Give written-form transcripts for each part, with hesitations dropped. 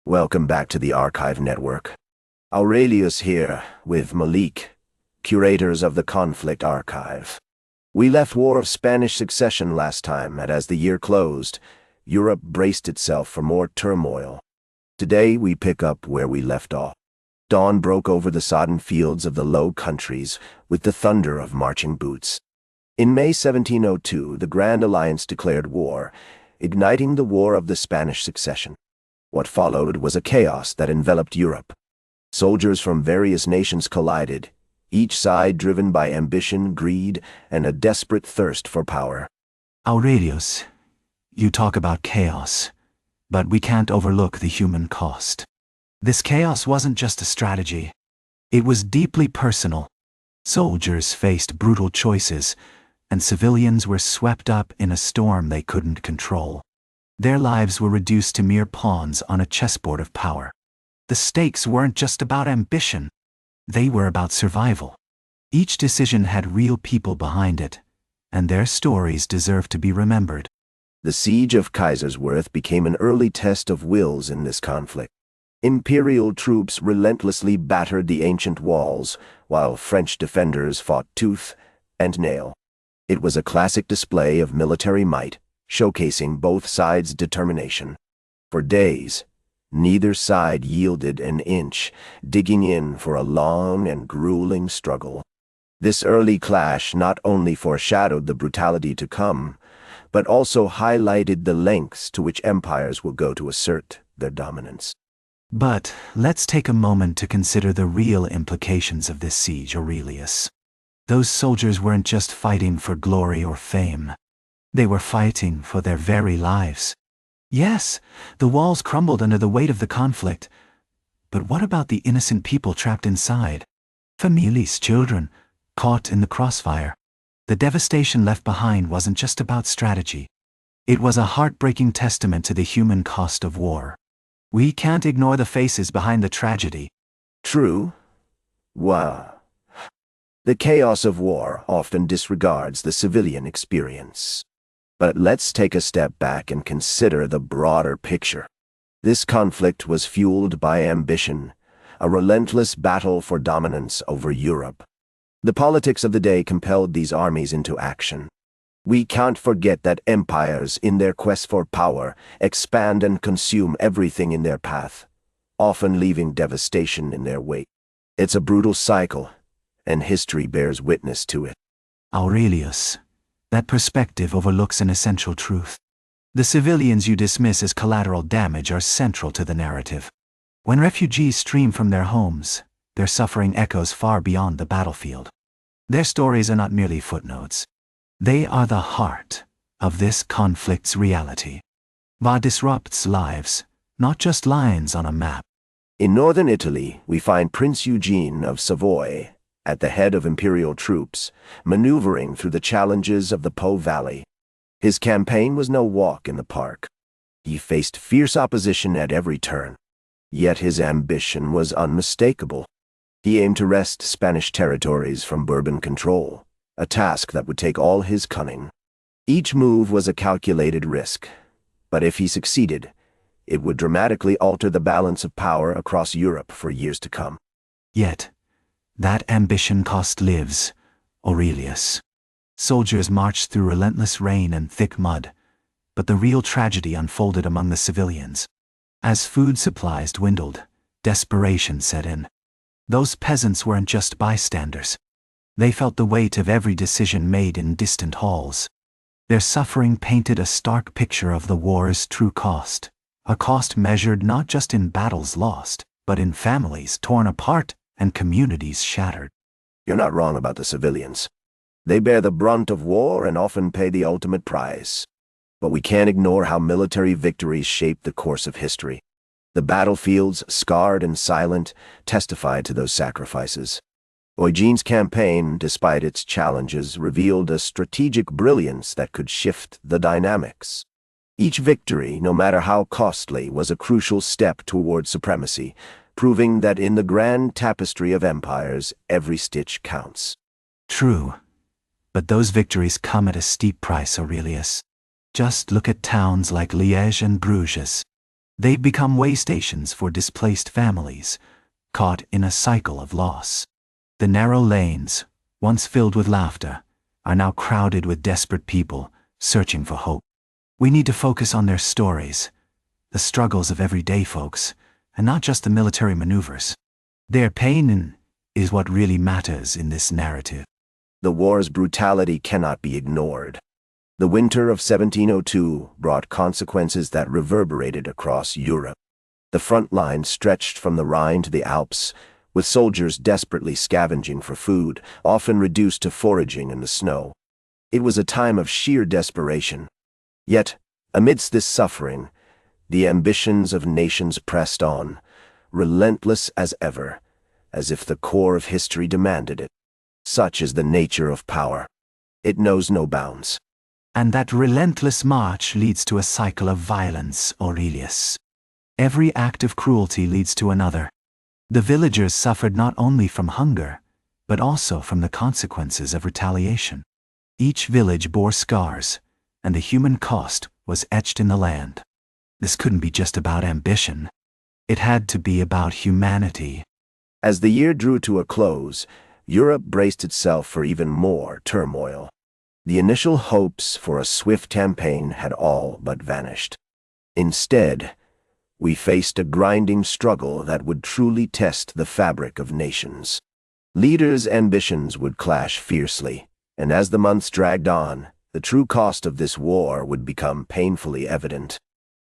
Welcome back to the Archive Network. Aurelius here with Malik, curators of the Conflict Archive. We left War of Spanish Succession last time, and as the year closed, Europe braced itself for more turmoil. Today we pick up where we left off. Dawn broke over the sodden fields of the Low Countries with the thunder of marching boots. In May 1702, the Grand Alliance declared war, igniting the War of the Spanish Succession. What followed was a chaos that enveloped Europe. Soldiers from various nations collided, each side driven by ambition, greed, and a desperate thirst for power. Aurelius, you talk about chaos, but we can't overlook the human cost. This chaos wasn't just a strategy. It was deeply personal. Soldiers faced brutal choices, and civilians were swept up in a storm they couldn't control. Their lives were reduced to mere pawns on a chessboard of power. The stakes weren't just about ambition. They were about survival. Each decision had real people behind it, and their stories deserve to be remembered. The siege of Kaiserswerth became an early test of wills in this conflict. Imperial troops relentlessly battered the ancient walls, while French defenders fought tooth and nail. It was a classic display of military might, showcasing both sides' determination. For days, neither side yielded an inch, digging in for a long and grueling struggle. This early clash not only foreshadowed the brutality to come, but also highlighted the lengths to which empires will go to assert their dominance. But let's take a moment to consider the real implications of this siege, Aurelius. Those soldiers weren't just fighting for glory or fame. They were fighting for their very lives. Yes, the walls crumbled under the weight of the conflict. But what about the innocent people trapped inside? Families, children, caught in the crossfire. The devastation left behind wasn't just about strategy. It was a heartbreaking testament to the human cost of war. We can't ignore the faces behind the tragedy. True. Wow. The chaos of war often disregards the civilian experience. But let's take a step back and consider the broader picture. This conflict was fueled by ambition, a relentless battle for dominance over Europe. The politics of the day compelled these armies into action. We can't forget that empires, in their quest for power, expand and consume everything in their path, often leaving devastation in their wake. It's a brutal cycle, and history bears witness to it. Aurelius, that perspective overlooks an essential truth. The civilians you dismiss as collateral damage are central to the narrative. When refugees stream from their homes, their suffering echoes far beyond the battlefield. Their stories are not merely footnotes. They are the heart of this conflict's reality. War disrupts lives, not just lines on a map. In northern Italy, we find Prince Eugene of Savoy, at the head of imperial troops, maneuvering through the challenges of the Po Valley. His campaign was no walk in the park. He faced fierce opposition at every turn. Yet his ambition was unmistakable. He aimed to wrest Spanish territories from Bourbon control, a task that would take all his cunning. Each move was a calculated risk, but if he succeeded, it would dramatically alter the balance of power across Europe for years to come. Yet, that ambition cost lives, Aurelius. Soldiers marched through relentless rain and thick mud, but the real tragedy unfolded among the civilians. As food supplies dwindled, desperation set in. Those peasants weren't just bystanders. They felt the weight of every decision made in distant halls. Their suffering painted a stark picture of the war's true cost, a cost measured not just in battles lost, but in families torn apart and communities shattered. You're not wrong about the civilians. They bear the brunt of war and often pay the ultimate price. But we can't ignore how military victories shape the course of history. The battlefields, scarred and silent, testified to those sacrifices. Eugene's campaign, despite its challenges, revealed a strategic brilliance that could shift the dynamics. Each victory, no matter how costly, was a crucial step toward supremacy, proving that in the grand tapestry of empires, every stitch counts. True. But those victories come at a steep price, Aurelius. Just look at towns like Liège and Bruges. They've become way stations for displaced families, caught in a cycle of loss. The narrow lanes, once filled with laughter, are now crowded with desperate people searching for hope. We need to focus on their stories, the struggles of everyday folks, and not just the military maneuvers. Their pain is what really matters in this narrative. The war's brutality cannot be ignored. The winter of 1702 brought consequences that reverberated across Europe. The front line stretched from the Rhine to the Alps, with soldiers desperately scavenging for food, often reduced to foraging in the snow. It was a time of sheer desperation. Yet, amidst this suffering, the ambitions of nations pressed on, relentless as ever, as if the core of history demanded it. Such is the nature of power. It knows no bounds. And that relentless march leads to a cycle of violence, Aurelius. Every act of cruelty leads to another. The villagers suffered not only from hunger, but also from the consequences of retaliation. Each village bore scars, and the human cost was etched in the land. This couldn't be just about ambition. It had to be about humanity. As the year drew to a close, Europe braced itself for even more turmoil. The initial hopes for a swift campaign had all but vanished. Instead, we faced a grinding struggle that would truly test the fabric of nations. Leaders' ambitions would clash fiercely, and as the months dragged on, the true cost of this war would become painfully evident.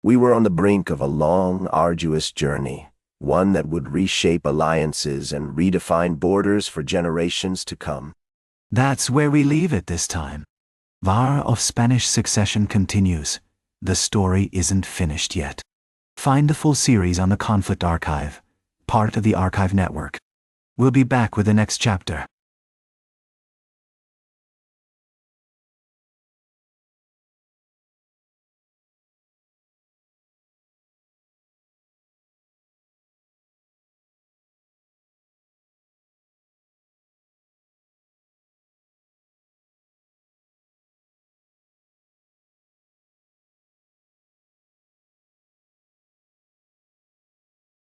We were on the brink of a long, arduous journey, one that would reshape alliances and redefine borders for generations to come. That's where we leave it this time. War of Spanish Succession continues. The story isn't finished yet. Find the full series on the Conflict Archive, part of the Archive Network. We'll be back with the next chapter.